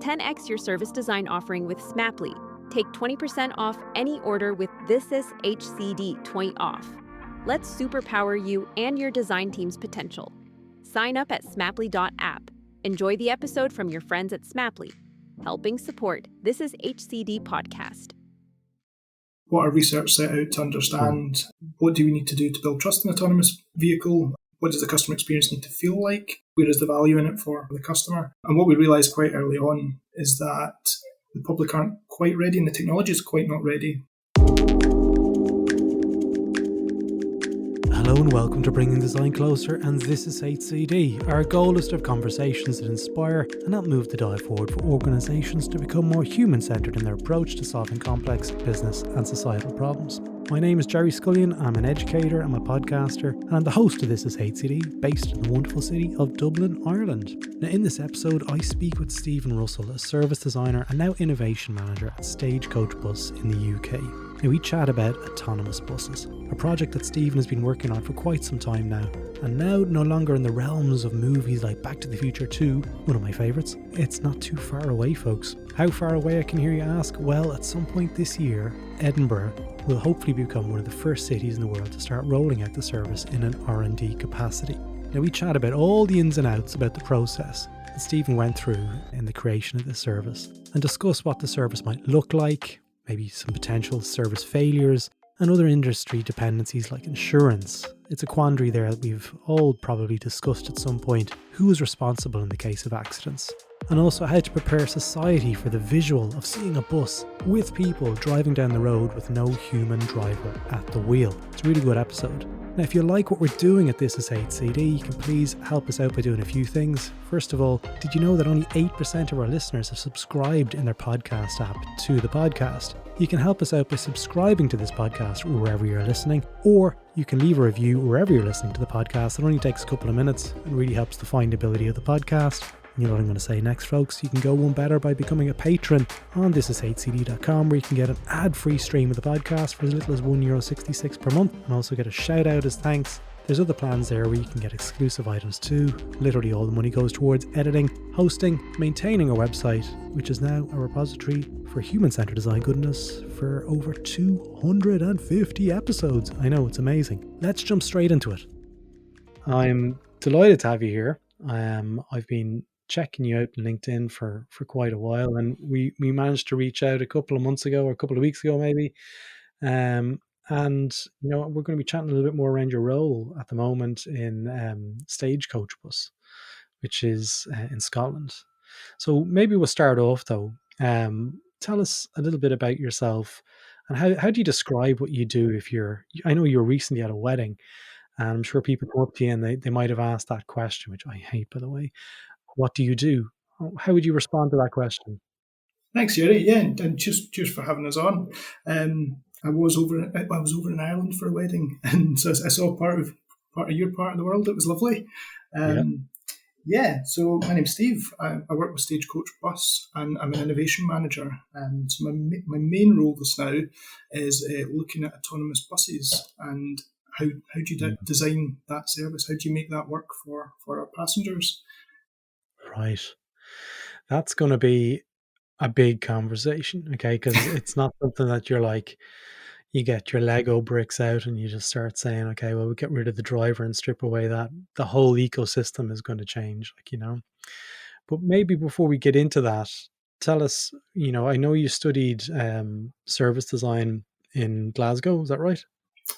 10x your service design offering with Smaply. Take 20% off any order with This Is HCD 20 off. Let's superpower you and your design team's potential. Sign up at smaply.app. Enjoy the episode from your friends at Smaply, helping support This Is HCD podcast. What our research set out to understand, what do we need to do to build trust in an autonomous vehicle? What does the customer experience need to feel like? Where is the value in it for the customer? And what we realised quite early on is that the public aren't quite ready and the technology is quite not ready. Hello and welcome to Bringing Design Closer, and this is HCD. Our goal is to have conversations that inspire and help move the dial forward for organisations to become more human-centred in their approach to solving complex business and societal problems. My name is Jerry Scullion, I'm an educator, I'm a podcaster, and I'm the host of This is HCD, based in the wonderful city of Dublin, Ireland. Now in this episode, I speak with Stephen Russell, a service designer and now innovation manager at Stagecoach Bus in the UK. Now we chat about autonomous buses, a project that Stephen has been working on for quite some time now, and now no longer in the realms of movies like Back to the Future 2, one of my favourites. It's not too far away, folks. How far away, I can hear you ask? Well, at some point this year, Edinburgh will hopefully become one of the first cities in the world to start rolling out the service in an R&D capacity. Now we chat about all the ins and outs about the process that Stephen went through in the creation of this service, and discuss what the service might look like, maybe some potential service failures, and other industry dependencies like insurance. It's a quandary there that we've all probably discussed at some point. Who is responsible in the case of accidents? And also how to prepare society for the visual of seeing a bus with people driving down the road with no human driver at the wheel. It's a really good episode. Now, if you like what we're doing at This Is HCD, you can please help us out by doing a few things. First of all, did you know that only 8% of our listeners have subscribed in their podcast app to the podcast? You can help us out by subscribing to this podcast wherever you're listening, or you can leave a review wherever you're listening to the podcast. It only takes a couple of minutes and really helps the findability of the podcast. You know what I'm going to say next, folks. You can go one better by becoming a patron on thisishcd.com, where you can get an ad-free stream of the podcast for as little as €1.66 per month, and also get a shout out as thanks. There's other plans there where you can get exclusive items too. Literally all the money goes towards editing, hosting, maintaining our website, which is now a repository for human-centered design goodness for over 250 episodes. I know, it's amazing. Let's jump straight into it. I'm delighted to have you here. I've been checking you out on LinkedIn for quite a while, and we managed to reach out a couple of months ago or a couple of weeks ago maybe, and you know, we're going to be chatting a little bit more around your role at the moment in Stagecoach Bus, which is in Scotland. So maybe we'll start off though. Tell us a little bit about yourself, and how do you describe what you do? I know you were recently at a wedding, and I'm sure people come up to you and they might have asked that question, which I hate, by the way. What do you do? How would you respond to that question? Thanks, Jerry. Yeah, and cheers for having us on. I was over in Ireland for a wedding, and so I saw part of your part of the world. It was lovely. So my name's Steve. I work with Stagecoach Bus, and I'm an innovation manager. So my main role just now is looking at autonomous buses and how do you design that service? How do you make that work for our passengers? Right. That's going to be a big conversation, okay? Because it's not something that you're like, you get your Lego bricks out and you just start saying, okay, well, we get rid of the driver and strip away that. The whole ecosystem is going to change, like, you know. But maybe before we get into that, tell us, you know, I know you studied service design in Glasgow, is that right?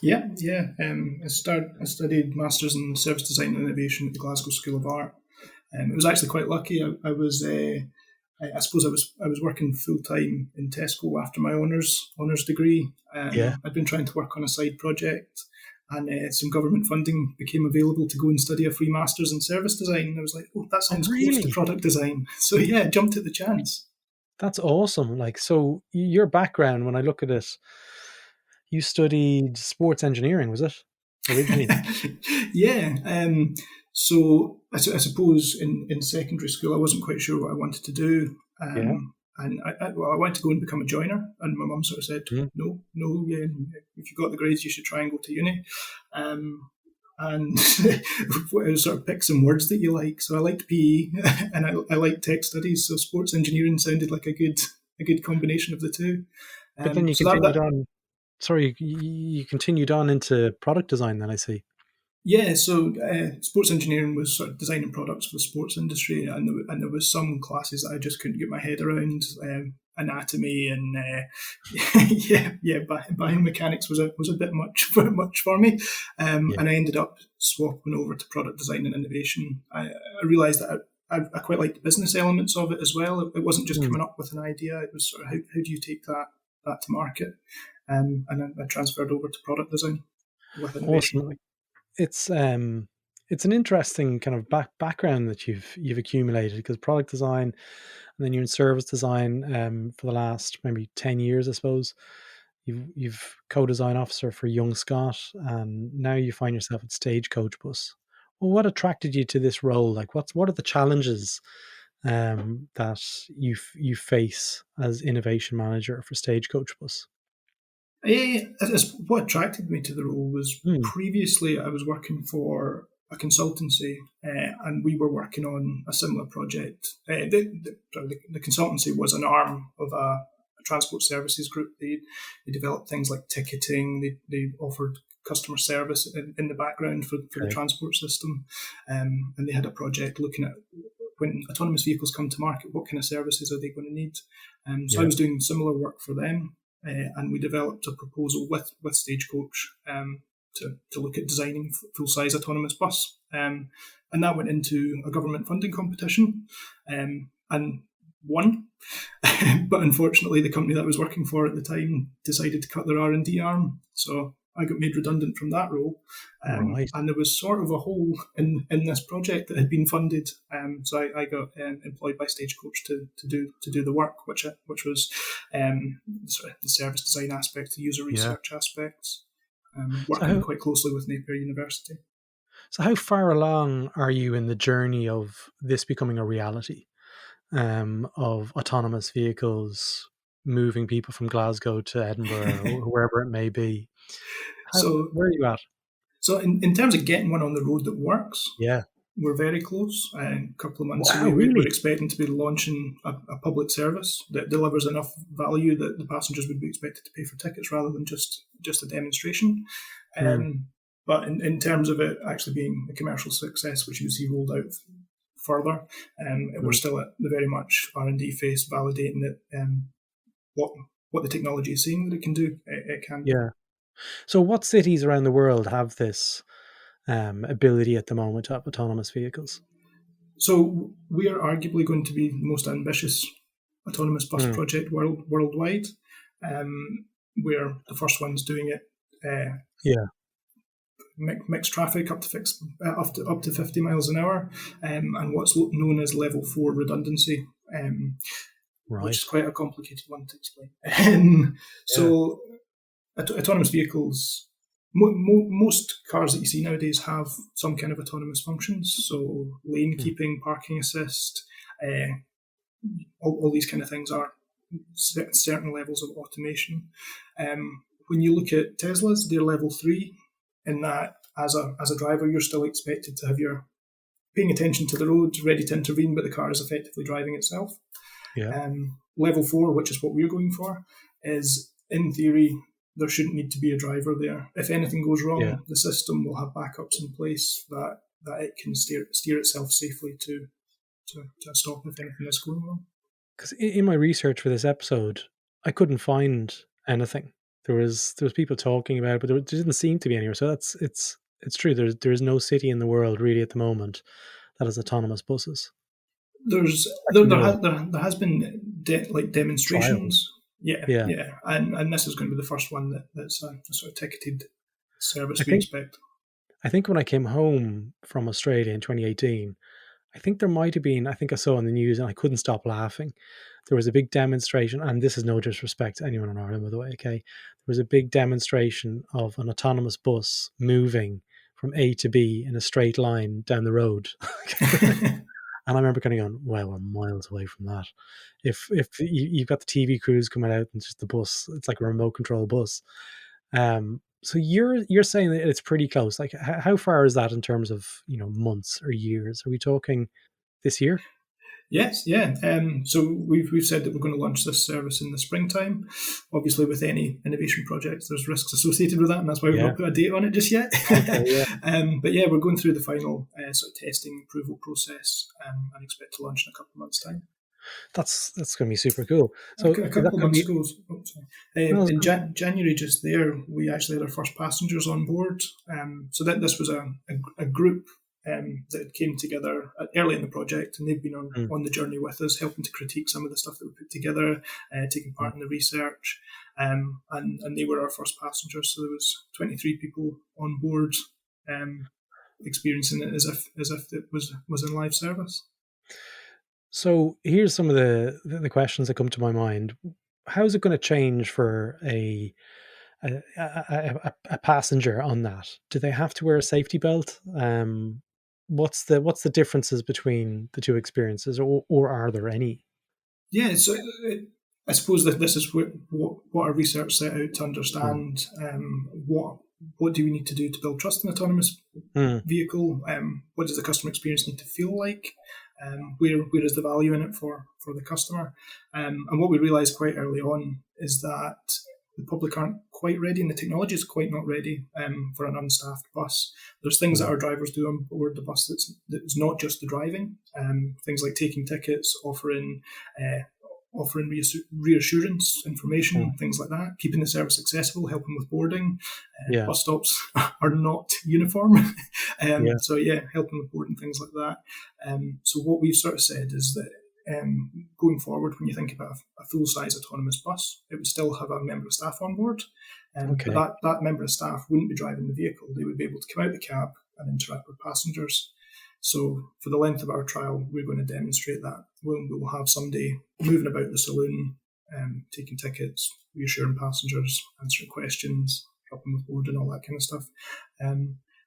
Yeah. I studied Masters in Service Design and Innovation at the Glasgow School of Art. It was actually quite lucky. I suppose I was working full time in Tesco after my honours degree. I'd been trying to work on a side project, and some government funding became available to go and study a free Masters in Service Design. And I was like, oh, that sounds close to product design. So yeah, I jumped at the chance. That's awesome. Like, so your background, when I look at it, you studied sports engineering, was it? Originally? Yeah. So I suppose in secondary school, I wasn't quite sure what I wanted to do. And I wanted to go and become a joiner. And my mum sort of said, no, if you got the grades, you should try and go to uni. and sort of pick some words that you like. So I liked PE and I liked tech studies. So sports engineering sounded like a good combination of the two. But then you So that, continued that on. Sorry, you continued on into product design. Then I see. Yeah, so sports engineering was sort of designing products for the sports industry, and there was some classes that I just couldn't get my head around, anatomy and biomechanics was a bit much for me, Yeah. and I ended up swapping over to product design and innovation. I realised that I quite liked the business elements of it as well. It wasn't just coming up with an idea; it was sort of how do you take that to market, and I transferred over to product design with innovation. Awesome. It's an interesting kind of background that you've accumulated, because product design, and then you're in service design for the last maybe 10 years, I suppose. You've co-design officer for Young Scott, and now you find yourself at Stagecoach Bus. Well, what attracted you to this role? Like, what are the challenges that you face as innovation manager for Stagecoach Bus? What attracted me to the role was Hmm. previously I was working for a consultancy, and we were working on a similar project. The consultancy was an arm of a transport services group. They developed things like ticketing. They offered customer service in the background for the Okay. transport system, and they had a project looking at when autonomous vehicles come to market, what kind of services are they going to need? So I Yeah. was doing similar work for them, and we developed a proposal with Stagecoach to look at designing full size autonomous bus, and that went into a government funding competition, and won. But unfortunately, the company that I was working for at the time decided to cut their R&D arm, so I got made redundant from that role, Right. and there was sort of a hole in this project that had been funded. So I got employed by Stagecoach to do the work, which was sort of the service design aspect, the user Yeah. research aspects, So working how quite closely with Napier University. so how far along are you in the journey of this becoming a reality? Of autonomous vehicles moving people from Glasgow to Edinburgh or wherever it may be. So Where are you at? so in terms of getting one on the road that works, Yeah. we're very close. A couple of months Wow, away, we're really? expecting to be launching a public service that delivers enough value that the passengers would be expected to pay for tickets rather than just a demonstration. Mm, But in terms of it actually being a commercial success, which you see rolled out further, we're mm. still at the very much R&D phase, validating that what what the technology is saying that it can do, it can. Yeah. So what cities around the world have this ability at the moment to have autonomous vehicles? So we are arguably going to be the most ambitious autonomous bus Mm, project worldwide. We're the first ones doing it. yeah. Mixed traffic up to 50 miles an hour, and what's known as level 4 redundancy, which Right. is quite a complicated one to explain. Yeah. So autonomous vehicles, most cars that you see nowadays have some kind of autonomous functions. So lane Mm, keeping, parking assist, uh, all these kind of things are certain levels of automation. When you look at Teslas, they're level 3, in that as a driver, you're still expected to have your paying attention to the road, ready to intervene, but the car is effectively driving itself. yeah. Level 4, which is what we're going for, is in theory there shouldn't need to be a driver there. If anything goes Yeah. wrong, the system will have backups in place that it can steer itself safely to stop if anything is going wrong. Because in my research for this episode, I couldn't find anything. There was people talking about it, but there didn't seem to be anywhere. So it's true. There's no city in the world really at the moment that has autonomous buses. There's Actually, no there has been like trials. demonstrations. Yeah, Yeah, yeah, and this is going to be the first one that's a sort of ticketed I service we think expect. I think when I came home from Australia in 2018, I think there might have been. I think I saw on the news, and I couldn't stop laughing. There was a big demonstration, and this is no disrespect to anyone in Ireland, by the way. Okay, there was a big demonstration of an autonomous bus moving from A to B in a straight line down the road. And I remember kind of going, "Wow, we're miles away from that." If you've got the TV crews coming out and just the bus, it's like a remote control bus. So you're saying that it's pretty close. Like how far is that in terms of months or years? Are we talking this year? Yes, yeah. So we've said that we're going to launch this service in the springtime. Obviously, with any innovation projects, there's risks associated with that, and that's why we've Yeah. not put a date on it just yet. Okay. Yeah. But yeah, we're going through the final sort of testing approval process, and expect to launch in a couple of months' time. That's going to be super cool. So A is that couple of going to months be? ago, No, in January, just there, we actually had our first passengers on board. So that this was a group that came together early in the project, and they've been Mm, on the journey with us, helping to critique some of the stuff that we put together, taking mm. part in the research, and they were our first passengers. So there was 23 people on board, experiencing it as if it was in live service. So here's some of the questions that come to my mind. How is it going to change for a passenger on that? Do they have to wear a safety belt? What's the differences between the two experiences, or are there any? Yeah, so I suppose that this is what our research set out to Mm, understand. What do we need to do to build trust in autonomous mm, vehicle? What does the customer experience need to feel like? Where is the value in it for the customer? And what we realised quite early on is that the public aren't quite ready, and the technology is quite not ready for an unstaffed bus. There's things that mm, our drivers do on board the bus that's not just the driving. Things like taking tickets, uh, offering reassurance mm. information, things like that, keeping the service accessible, helping with boarding. Yeah, Bus stops are not uniform. yeah, So, yeah, helping with boarding, things like that. So, what we've sort of said is that going forward, when you think about a full-size autonomous bus, it would still have a member of staff on board. But okay. that member of staff wouldn't be driving the vehicle. They would be able to come out the cab and interact with passengers. So for the length of our trial, we're going to demonstrate that. We'll have somebody moving about the saloon, taking tickets, reassuring passengers, answering questions, helping with boarding, all that kind of stuff,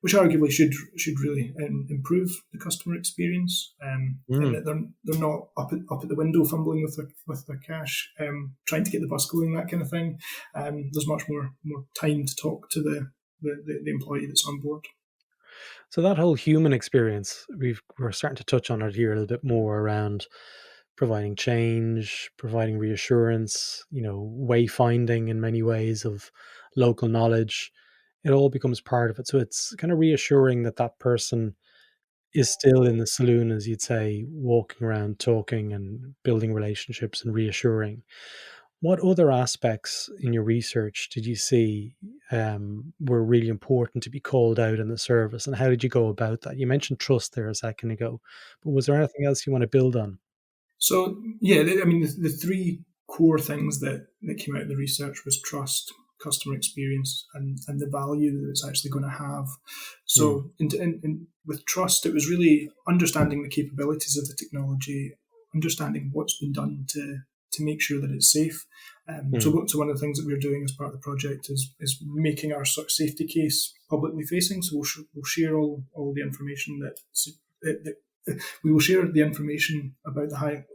which arguably should really improve the customer experience. And Mm. that they're not up at the window fumbling with their cash, trying to get the bus going, that kind of thing. There's much more time to talk to the employee that's on board. So that whole human experience, we're starting to touch on it here a little bit more around providing change, providing reassurance, wayfinding in many ways of local knowledge. It all becomes part of it. So it's kind of reassuring that that person is still in the saloon, as you'd say, walking around, talking and building relationships and reassuring. What other aspects in your research did you see were really important to be called out in the service, and how did you go about that? You mentioned trust there a second ago, but was there anything else you want to build on? So yeah, I mean the three core things that came out of the research was trust, customer experience, and the value that it's actually going to have. Mm, So with trust, it was really understanding the capabilities of the technology, understanding what's been done to make sure that it's safe. mm, So one of the things that we're doing as part of the project is making our sort of safety case publicly facing. So we'll share all the information that we will share the information about the high.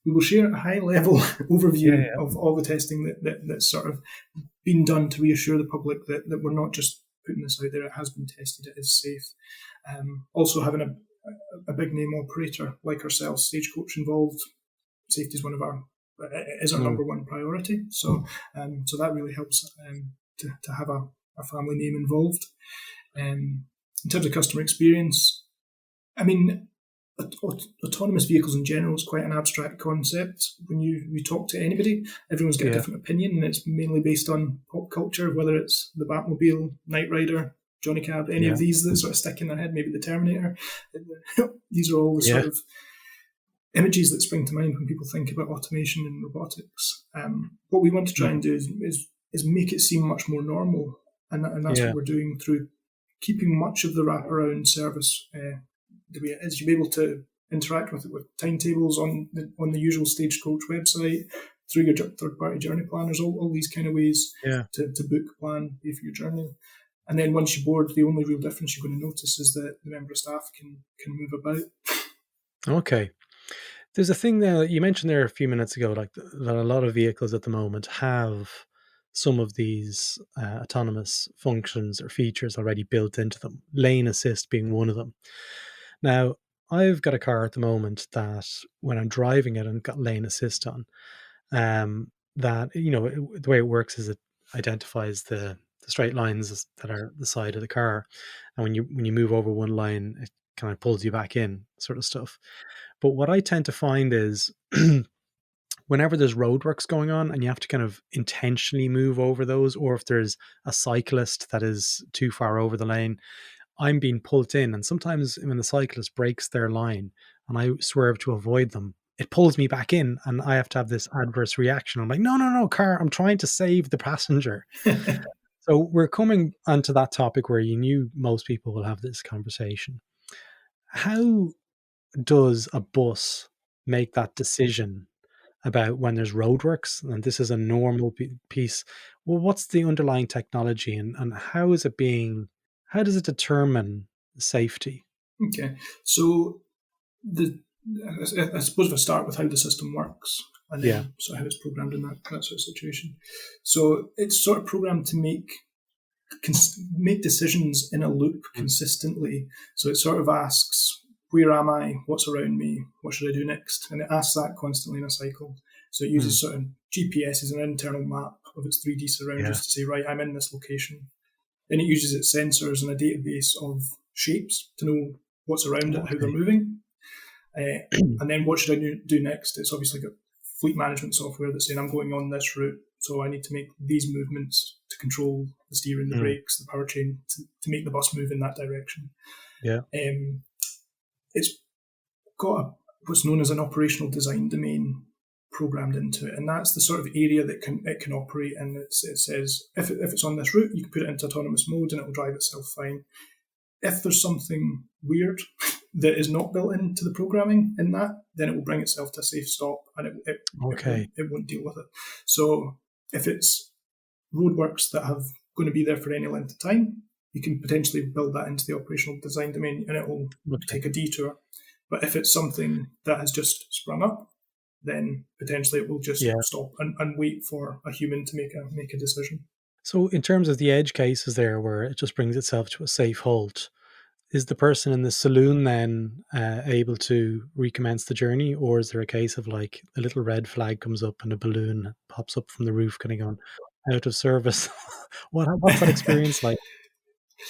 We will share a high level yeah, overview yeah, of all the testing that's sort of been done to reassure the public that we're not just putting this out there, it has been tested, it is safe. Also, having a big name operator like ourselves, Stagecoach, involved, safety is one of our mm, number one priority. So that really helps to have a family name involved. In terms of customer experience, I mean, autonomous vehicles in general is quite an abstract concept. When you talk to anybody, everyone's got a yeah, different opinion, and it's mainly based on pop culture, whether it's the Batmobile, Knight Rider, Johnny Cab, any yeah, of these that sort of stick in their head, maybe the Terminator. These are all the yeah, sort of images that spring to mind when people think about automation and robotics. What we want to try mm, and do is make it seem much more normal, and that's yeah, what we're doing through keeping much of the wraparound service the way it is. You'll be able to interact with it with timetables on the usual Stagecoach website, through your third-party journey planners, all these kind of ways yeah. to book, plan, pay for your journey. And then once you board, the only real difference you're going to notice is that the member of staff can move about. Okay. There's a thing there that you mentioned there a few minutes ago, like that a lot of vehicles at the moment have some of these autonomous functions or features already built into them, lane assist being one of them. Now, I've got a car at the moment that when I'm driving it and got lane assist on, that, the way it works is it identifies the straight lines that are the side of the car. And when you move over one line, it kind of pulls you back in, sort of stuff. But what I tend to find is whenever there's roadworks going on and you have to kind of intentionally move over those, or if there's a cyclist that is too far over the lane, I'm being pulled in. And sometimes when the cyclist breaks their line and I swerve to avoid them, it pulls me back in and I have to have this adverse reaction. I'm like, no, car, I'm trying to save the passenger. So we're coming onto that topic where you knew most people will have this conversation. How does a bus make that decision about when there's roadworks and this is a normal piece? Well, what's the underlying technology and how does it determine safety? Okay, so I suppose if I start with how the system works and then sort of how it's programmed in that sort of situation. So it's sort of programmed to make decisions in a loop consistently. So it sort of asks, where am I? What's around me? What should I do next? And it asks that constantly in a cycle. So it uses sort of GPS as an internal map of its 3D surroundings to say, right, I'm in this location. Then it uses its sensors and a database of shapes to know what's around it, how they're moving. And then what should I do next? It's obviously got fleet management software that's saying, I'm going on this route, so I need to make these movements to control the steering, the brakes, the power chain, to make the bus move in that direction. Yeah. It's got what's known as an operational design domain programmed into it, and that's the sort of area that it can operate in. It says, if it's on this route, you can put it into autonomous mode and it will drive itself fine. If there's something weird that is not built into the programming in that, then it will bring itself to a safe stop and it won't deal with it. So if it's roadworks that have going to be there for any length of time, you can potentially build that into the operational design domain and it will take a detour. But if it's something that has just sprung up, then potentially it will just stop and wait for a human to make a decision. So in terms of the edge cases there where it just brings itself to a safe halt, is the person in the saloon then able to recommence the journey, or is there a case of like a little red flag comes up and a balloon pops up from the roof kind of going out of service? What's that experience like?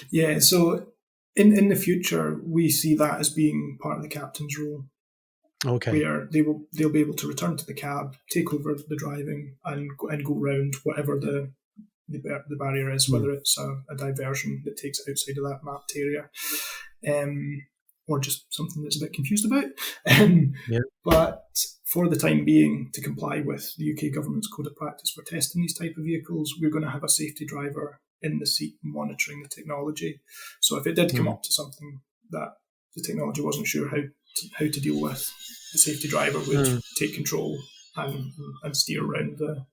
Yeah, so in the future, we see that as being part of the captain's role. Okay. Where they'll be able to return to the cab, take over the driving, and go round whatever the barrier is, whether it's a diversion that takes it outside of that mapped area, or just something that's a bit confused about. But for the time being, to comply with the UK government's code of practice for testing these type of vehicles, we're going to have a safety driver in the seat monitoring the technology. So if it did come up to something that the technology wasn't sure how to deal with, the safety driver would take control and steer around the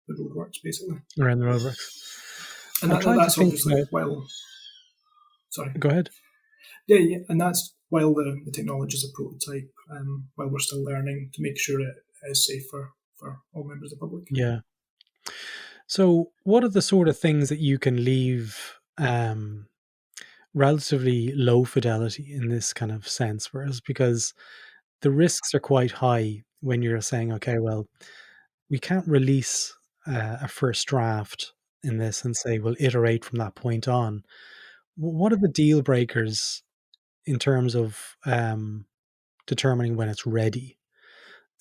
roadworks, basically. Around the roadworks. And that's obviously sorry. Go ahead. Yeah, and that's while the technology is a prototype, while we're still learning to make sure it is safe for all members of the public. Yeah. So what are the sort of things that you can leave relatively low fidelity in this kind of sense? Whereas because the risks are quite high when you're saying, okay, well, we can't release a first draft in this and say we'll iterate from that point on. What are the deal breakers in terms of determining when it's ready?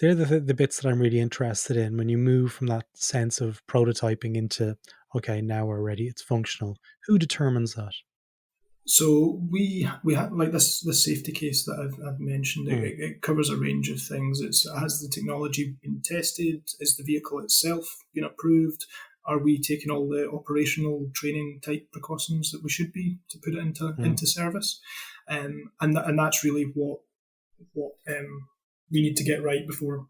They're the bits that I'm really interested in when you move from that sense of prototyping into, okay, now we're ready, it's functional. Who determines that? So we have like this safety case that I've mentioned. It covers a range of things. Has the technology been tested? Is the vehicle itself been approved? Are we taking all the operational training type precautions that we should be to put it into service? And that's really what we need to get right before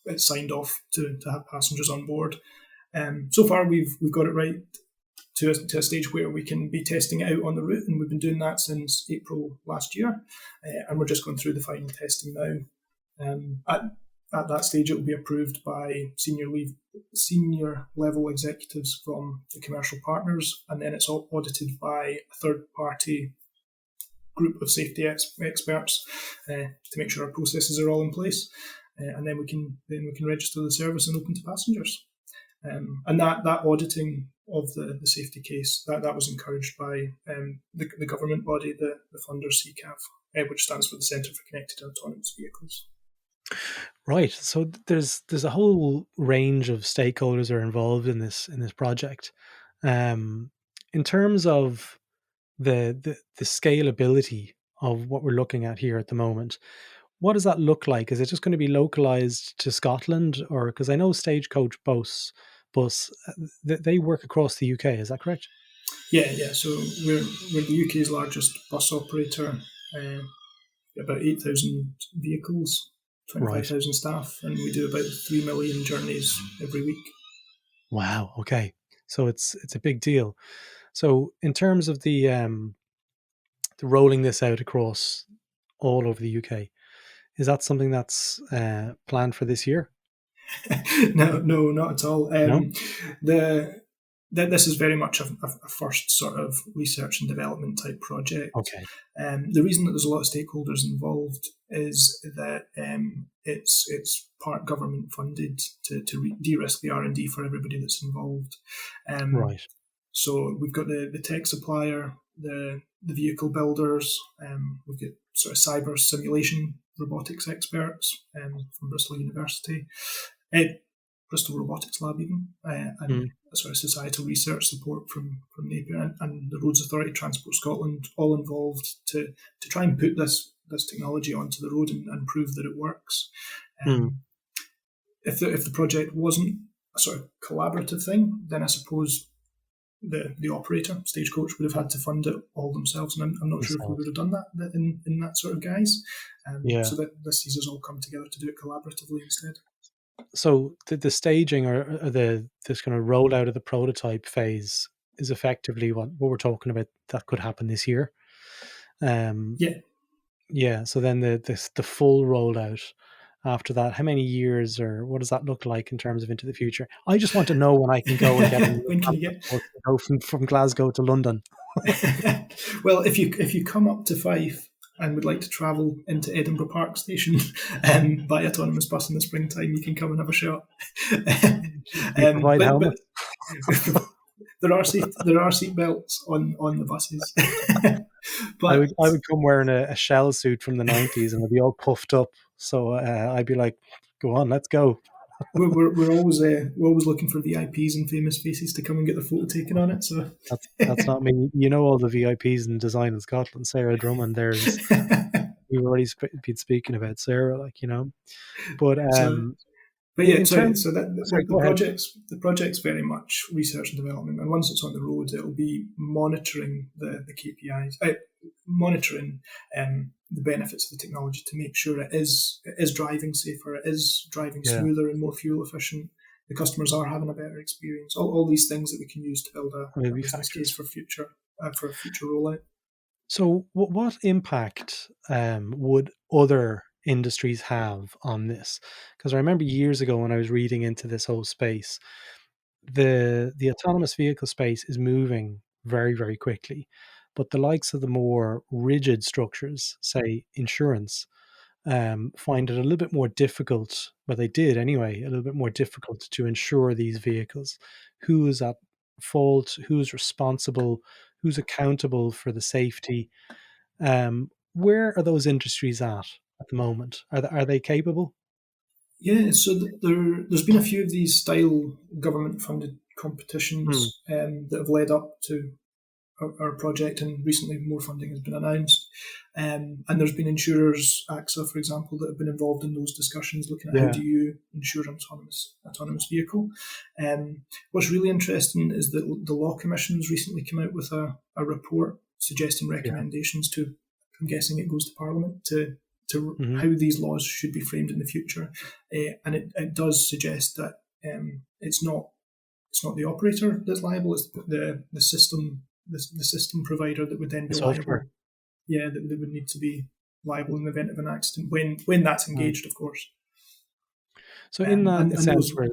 it's signed off to have passengers on board. So far we've got it right to a stage where we can be testing it out on the route, and we've been doing that since April last year, and we're just going through the final testing now. at that stage, it will be approved by senior level executives from the commercial partners, and then it's all audited by a third party group of safety experts to make sure our processes are all in place, and then we can register the service and open to passengers. And that auditing of the safety case that was encouraged by the government body, the funder CCAV, which stands for the Centre for Connected and Autonomous Vehicles. Right. So there's a whole range of stakeholders are involved in this project. In terms of the scalability of what we're looking at here at the moment, what does that look like? Is it just going to be localized to Scotland, or because I know Stagecoach bus they work across the UK? Is that correct? Yeah. So we're the UK's largest bus operator. About 8,000 vehicles, 25,000 staff, and we do about 3 million journeys every week. Wow. Okay. So it's a big deal. So in terms of the rolling this out across all over the UK, is that something that's planned for this year? No, not at all. No? This is very much a first sort of research and development type project. Okay. The reason that there's a lot of stakeholders involved is that it's part government funded to de-risk the R&D for everybody that's involved. Right. So we've got the tech supplier, the vehicle builders, we've got sort of cyber simulation robotics experts from Bristol University, Bristol Robotics Lab even, and sort of societal research support from Napier and the Roads Authority, Transport Scotland, all involved to try and put this technology onto the road and prove that it works. If the project wasn't a sort of collaborative thing, then I suppose the operator, Stagecoach, would have had to fund it all themselves, and I'm not sure if we would have done that in that sort of guise. So that this sees us all come together to do it collaboratively instead. So the staging or this kind of rollout of the prototype phase is effectively what we're talking about that could happen this year. Yeah. So then the full rollout after that, how many years or what does that look like in terms of into the future? I just want to know when I can go and get when can you get go from Glasgow to London. Well, if you come up to Fife and would like to travel into Edinburgh Park Station by autonomous bus in the springtime, you can come and have a shot. But there are seat belts on the buses. But I would come wearing a shell suit from the 90s and I'd be all puffed up. So I'd be like, go on, let's go. We're always looking for VIPs and famous faces to come and get the photo taken on it. So that's not me. You know all the VIPs in design in Scotland. Sarah Drummond, there's we've already been speaking about Sarah, but the project's very much research and development, and once it's on the road, it'll be monitoring the KPIs, monitoring the benefits of the technology to make sure it is driving safer, it is driving smoother and more fuel efficient. The customers are having a better experience. All these things that we can use to build a business case for future rollout. So, what impact would other industries have on this? Because I remember years ago when I was reading into this whole space, the autonomous vehicle space is moving very, very quickly, but the likes of the more rigid structures, say insurance, find it a little bit more difficult, but they did anyway, a little bit more difficult to insure these vehicles. Who is at fault? Who's responsible? Who's accountable for the safety? Where are those industries at the moment? Are they capable? Yeah, so there's been a few of these style government-funded competitions that have led up to our project, and recently more funding has been announced. And there's been insurers, AXA, for example, that have been involved in those discussions, looking at how do you insure an autonomous vehicle. What's really interesting is that the Law Commission's recently come out with a report suggesting recommendations to, I'm guessing it goes to Parliament, to how these laws should be framed in the future. And it does suggest that it's not the operator that's liable, it's the system. The system provider that would then be liable. Yeah, that would need to be liable in the event of an accident when that's engaged, of course. So in that sense, where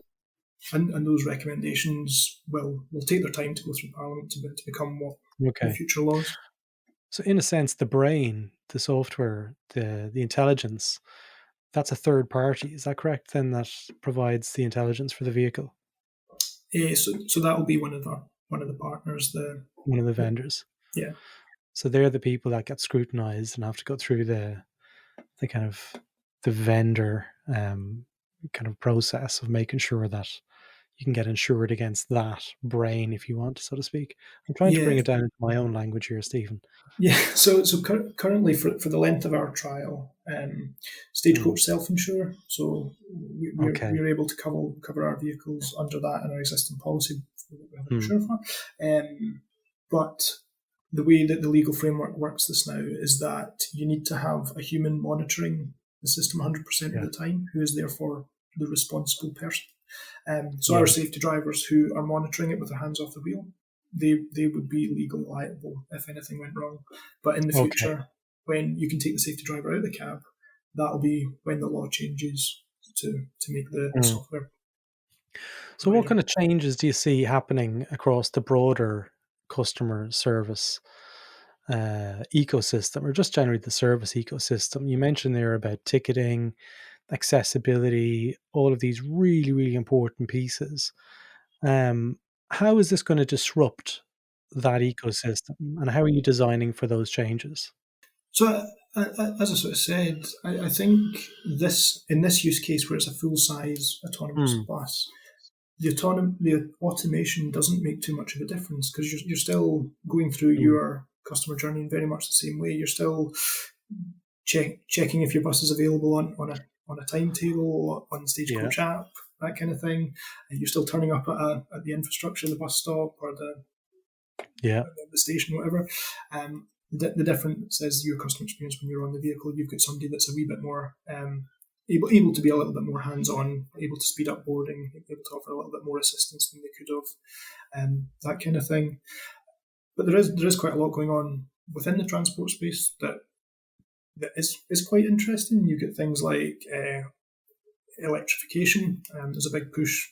and those recommendations will take their time to go through Parliament to become what the future laws. So in a sense, the brain, the software, the intelligence, that's a third party. Is that correct? Then that provides the intelligence for the vehicle. So that will be one of the partners, one of the vendors. Yeah. So they're the people that get scrutinized and have to go through the kind of the vendor kind of process of making sure that you can get insured against that brain, if you want, so to speak. I'm trying to bring it down into my own language here, Stephen. Yeah. So currently, for the length of our trial, Stagecoach self-insure. So we're able to cover our vehicles under that and our existing policy that we have an insure for. But the way that the legal framework works this now is that you need to have a human monitoring the system 100% of the time, who is therefore the responsible person. So our safety drivers who are monitoring it with their hands off the wheel, they would be legally liable if anything went wrong. But in the future, when you can take the safety driver out of the cab, that'll be when the law changes to make the software. So what kind of changes do you see happening across the broader customer service ecosystem, or just generally the service ecosystem? You mentioned there about ticketing, accessibility, all of these really, really important pieces. How is this going to disrupt that ecosystem, and how are you designing for those changes? So, as I sort of said, I think in this use case where it's a full-size autonomous bus, the automation doesn't make too much of a difference, because you're still going through your customer journey in very much the same way. You're still checking if your bus is available on a timetable, on Stagecoach app, that kind of thing. And you're still turning up at the infrastructure, the bus stop or the station, whatever. The difference is your customer experience when you're on the vehicle. You've got somebody that's a wee bit more able to be a little bit more hands-on, able to speed up boarding, able to offer a little bit more assistance than they could have, that kind of thing. But there is quite a lot going on within the transport space that is quite interesting. You get things like electrification. There's a big push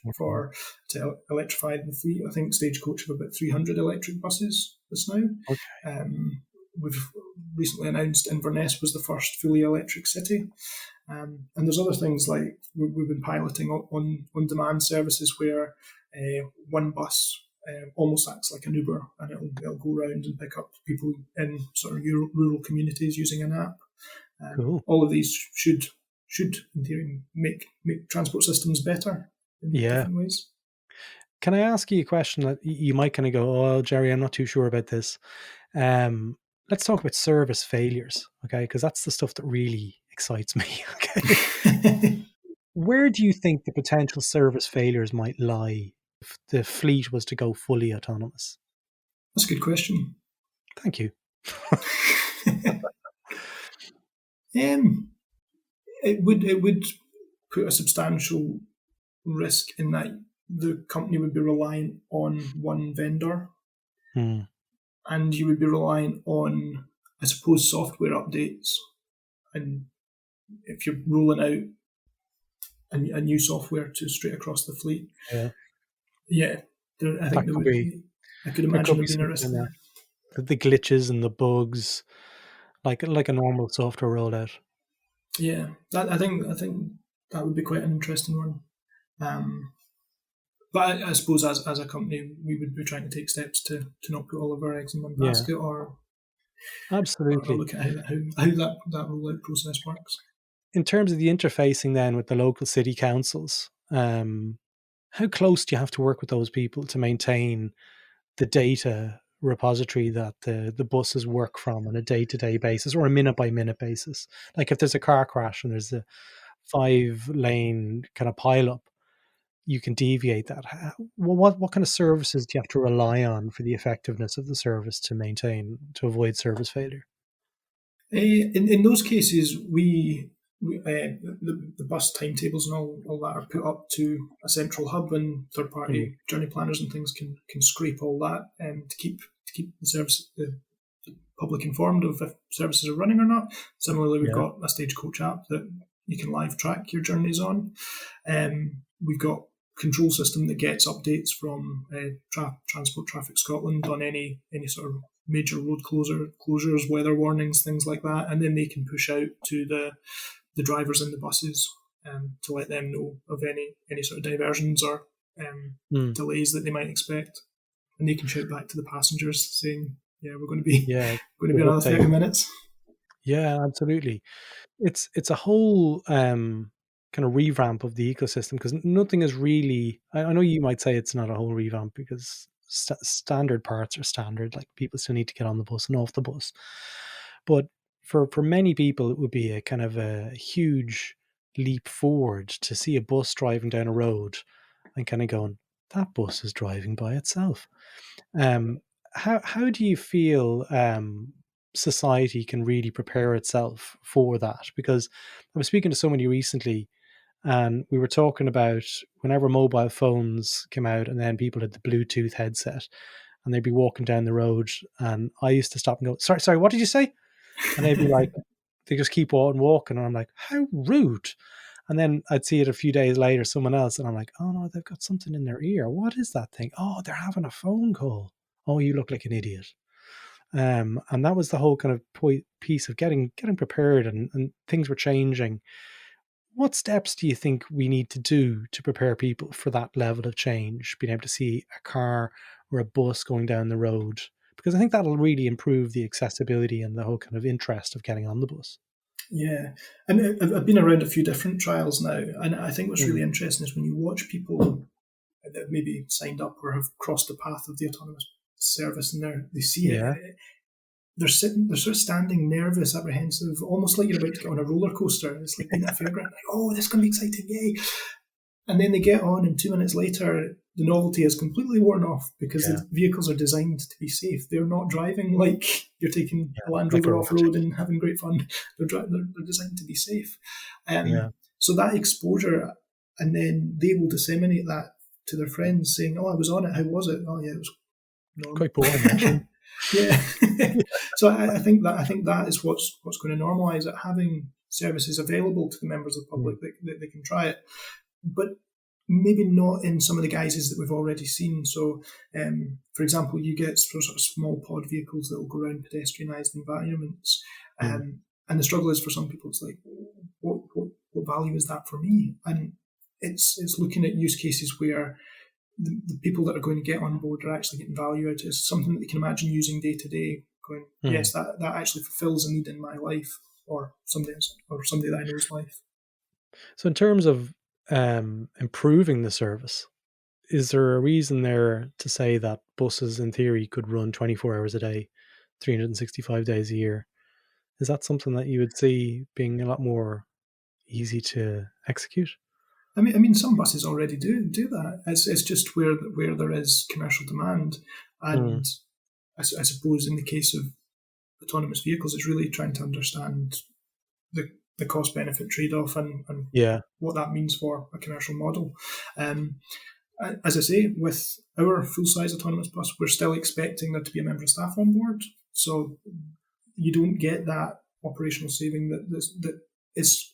to electrify the fleet. I think Stagecoach have about 300 electric buses just now. We've recently announced Inverness was the first fully electric city. And there's other things like we've been piloting on-demand services where one bus almost acts like an Uber, and it'll go around and pick up people in sort of rural communities using an app. All of these should in theory make transport systems better in different ways. Can I ask you a question that you might kind of go, "Oh, Jerry, I'm not too sure about this." Let's talk about service failures, okay? Because that's the stuff that really excites me. Okay, where do you think the potential service failures might lie if the fleet was to go fully autonomous? That's a good question. Thank you. It would put a substantial risk in that the company would be reliant on one vendor, and you would be reliant on, I suppose, software updates. And if you're rolling out a new software to straight across the fleet, I could imagine there being a risk there. The glitches and the bugs, like a normal software rollout. Yeah, I think that would be quite an interesting one. But I suppose as a company, we would be trying to take steps to not put all of our eggs in one basket, or absolutely, or look at how that rollout process works. In terms of the interfacing then with the local city councils, how close do you have to work with those people to maintain the data repository that the buses work from on a day-to-day basis or a minute-by-minute basis? Like if there's a car crash and there's a 5-lane kind of pile-up, you can deviate that. What kind of services do you have to rely on for the effectiveness of the service to avoid service failure? In those cases, the bus timetables and all that are put up to a central hub, and third-party journey planners and things can scrape all that to keep the public informed of if services are running or not. Similarly, we've got a Stagecoach app that live track your journeys on. We've got control system that gets updates from Transport Traffic Scotland on any sort of major road closures, weather warnings, things like that, and then they can push out to the drivers in the buses to let them know of any sort of diversions or delays that they might expect, and they can shout back to the passengers saying, "Yeah, we're going to be another 30 minutes." Yeah, absolutely. It's a whole kind of revamp of the ecosystem, because nothing is really. I know you might say it's not a whole revamp because standard parts are standard. Like, people still need to get on the bus and off the bus, but for many people, it would be a kind of a huge leap forward to see a bus driving down a road and kind of going, that bus is driving by itself. How do you feel society can really prepare itself for that? Because I was speaking to somebody recently, and we were talking about whenever mobile phones came out, and then people had the Bluetooth headset, and they'd be walking down the road, and I used to stop and go, sorry, what did you say? And they'd be like, they just keep on walking, and I'm like, how rude. And then I'd see it a few days later, someone else, and I'm like, oh no, they've got something in their ear. What is that thing? Oh, they're having a phone call. Oh, you look like an idiot. And that was the whole kind of piece of getting prepared, and things were changing. What steps do you think we need to do to prepare people for that level of change, being able to see a car or a bus going down the road? Because I think that'll really improve the accessibility and the whole kind of interest of getting on the bus. Yeah, and I've been around a few different trials now, and I think what's really interesting is when you watch people that maybe signed up or have crossed the path of the autonomous service, and they see it. They're sort of standing nervous, apprehensive, almost like you're about to get on a roller coaster. It's like being at a fairground, like, oh, this is going to be exciting, yay! And then they get on, and 2 minutes later, the novelty is completely worn off because the vehicles are designed to be safe. They're not driving like you're taking a Land Rover off-road and having great fun. They're designed to be safe. So that exposure, and then they will disseminate that to their friends saying, oh, I was on it, how was it? Oh, yeah, it was normal. Quite boring, actually. Yeah. So I think that is what's going to normalise it, having services available to the members of the public that they can try it, but maybe not in some of the guises that we've already seen. So, for example, you get sort of small pod vehicles that will go around pedestrianised environments, and the struggle is for some people, it's like, what value is that for me? And it's looking at use cases where the people that are going to get on board are actually getting value out of it. It's something that they can imagine using day to day, going, yes, that actually fulfills a need in my life or somebody that I know's life. So in terms of improving the service, is there a reason there to say that buses in theory could run 24 hours a day, 365 days a year? Is that something that you would see being a lot more easy to execute? I mean, some buses already do that. It's just where there is commercial demand, and I suppose in the case of autonomous vehicles, it's really trying to understand the cost benefit trade off and what that means for a commercial model. As I say, with our full size autonomous bus, we're still expecting there to be a member of staff on board, so you don't get that operational saving that is.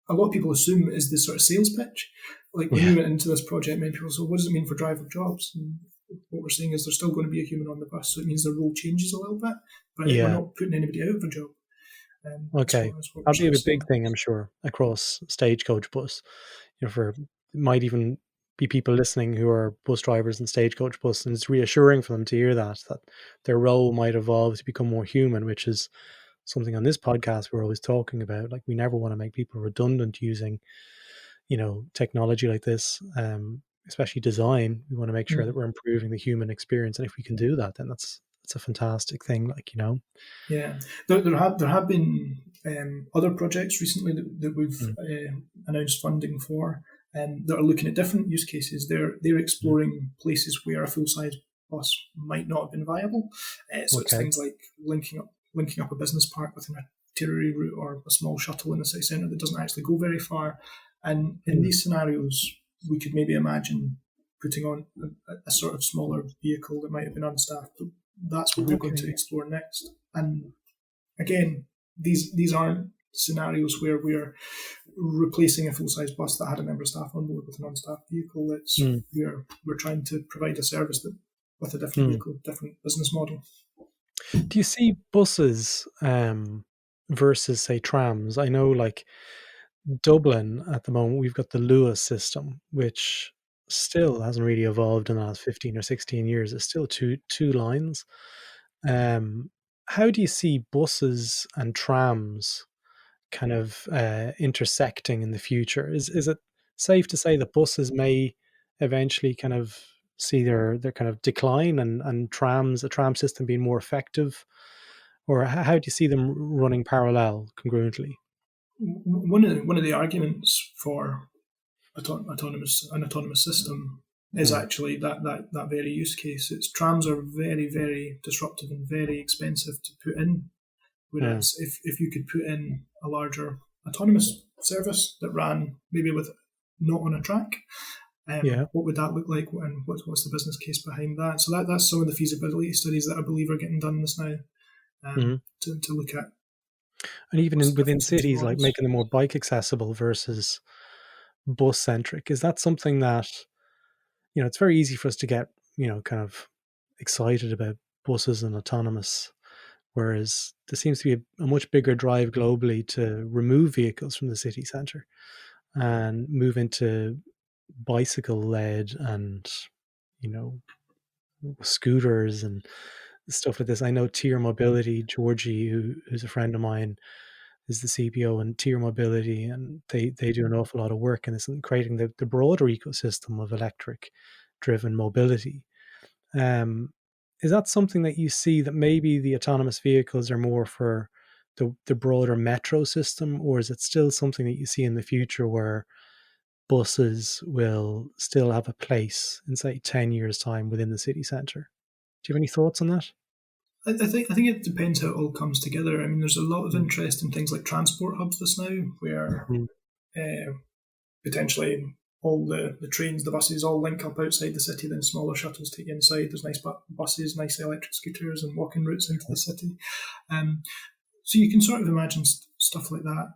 A lot of people assume is this sort of sales pitch. Like when we went into this project, many people said, what does it mean for driver jobs? And what we're saying is there's still going to be a human on the bus, so it means the role changes a little bit, but we're not putting anybody out of a job. Okay, that'll be a big thing, I'm sure, across Stagecoach bus. Might even be people listening who are bus drivers in Stagecoach bus, and it's reassuring for them to hear that their role might evolve to become more human, which is something on this podcast we're always talking about. Like, we never want to make people redundant using, technology like this, especially design. We want to make sure that we're improving the human experience, and if we can do that, then that's a fantastic thing. Yeah, there have been other projects recently that we've announced funding for, that are looking at different use cases. They're exploring places where a full size bus might not have been viable. So it's things like linking up a business park with an arterial route or a small shuttle in the city centre that doesn't actually go very far. And in these scenarios, we could maybe imagine putting on a sort of smaller vehicle that might have been unstaffed. But that's what we're going to explore next. And again, these aren't scenarios where we're replacing a full-size bus that had a member of staff on board with an unstaffed vehicle. We're trying to provide a service that with a different vehicle, different business model. Do you see buses versus, say, trams? I know, like Dublin at the moment, we've got the Lewis system, which still hasn't really evolved in the last 15 or 16 years. It's still two lines. How do you see buses and trams kind of intersecting in the future? Is it safe to say that buses may eventually kind of see their kind of decline, and a tram system being more effective? Or how do you see them running parallel, congruently? One of the arguments for an autonomous system is actually that very use case. Trams are very, very disruptive and very expensive to put in. Whereas if you could put in a larger autonomous service that ran maybe with not on a track, what would that look like, and what's the business case behind that? So that's some of the feasibility studies that I believe are getting done this now to look at. And even within cities, like making them more bike accessible versus bus centric. Is that something that, it's very easy for us to get, kind of excited about buses and autonomous, whereas there seems to be a much bigger drive globally to remove vehicles from the city centre and move into bicycle-led and, scooters and stuff like this. I know Tier Mobility, Georgie, who's a friend of mine, is the CPO in Tier Mobility, and they do an awful lot of work in this and creating the broader ecosystem of electric-driven mobility. Is that something that you see, that maybe the autonomous vehicles are more for the broader metro system, or is it still something that you see in the future where buses will still have a place in, say, 10 years' time within the city centre? Do you have any thoughts on that? I think it depends how it all comes together. I mean, there's a lot of interest in things like transport hubs just now, where potentially all the trains, the buses all link up outside the city, then smaller shuttles take you inside. There's nice buses, nice electric scooters, and walking routes into the city. So you can sort of imagine stuff like that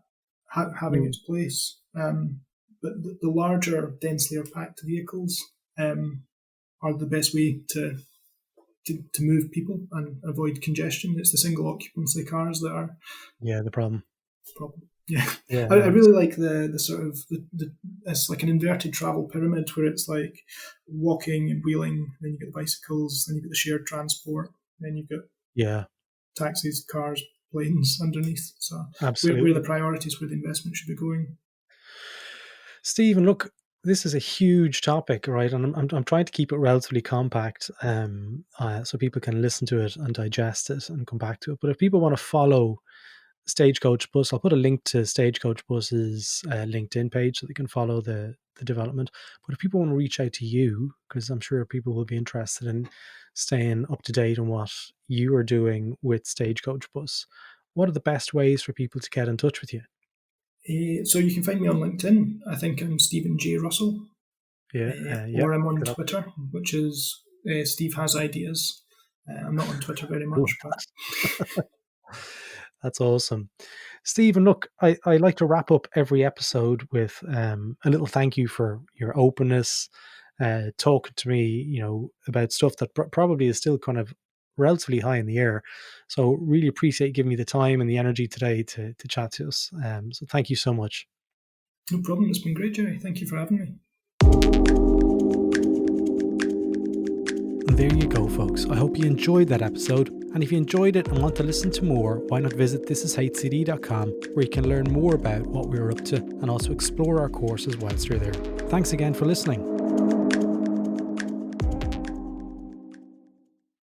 having its place. But the larger, densely packed vehicles are the best way to move people and avoid congestion. It's the single occupancy cars that are the problem. Yeah. I really like the sort of it's like an inverted travel pyramid, where it's like walking and wheeling, then you get the bicycles, then you get the shared transport, then you get taxis, cars, planes underneath. So absolutely, where the priorities, where the investment should be going. Stephen, look, this is a huge topic, right? And I'm trying to keep it relatively compact, so people can listen to it and digest it and come back to it. But if people want to follow Stagecoach Bus, I'll put a link to Stagecoach Bus's LinkedIn page so they can follow the development. But if people want to reach out to you, because I'm sure people will be interested in staying up to date on what you are doing with Stagecoach Bus, what are the best ways for people to get in touch with you? So you can find me on LinkedIn. I think I'm Stephen J. Russell. Or I'm on Twitter, which is Steve Has Ideas. I'm not on Twitter very much, but that's awesome. Stephen, look, I like to wrap up every episode with a little thank you for your openness, talking to me, about stuff that probably is still kind of relatively high in the air. So really appreciate you giving me the time and the energy today to chat to us. So thank you so much. No problem. It's been great, Jerry. Thank you for having me. And there you go, folks. I hope you enjoyed that episode. And if you enjoyed it and want to listen to more, why not visit thisishcd.com, where you can learn more about what we're up to and also explore our courses whilst you're there. Thanks again for listening.